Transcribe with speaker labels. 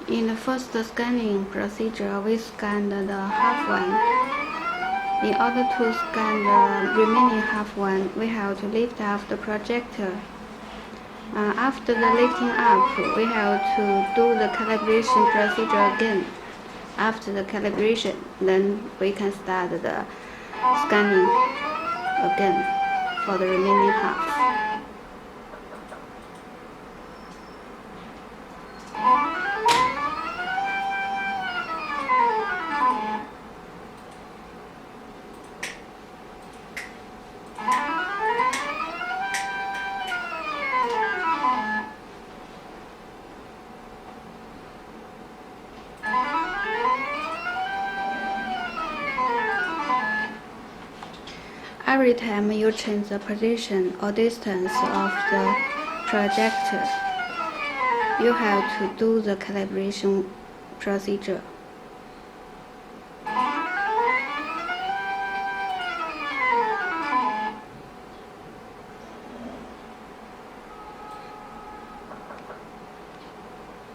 Speaker 1: In the first scanning procedure, we scanned the half one. In order to scan the remaining half one, we have to lift up the projector. After the lifting up, we have to do the calibration procedure again. After the calibration, then we can start the scanning again for the remaining half. Every time you change the position or distance of the projector, you have to do the calibration procedure.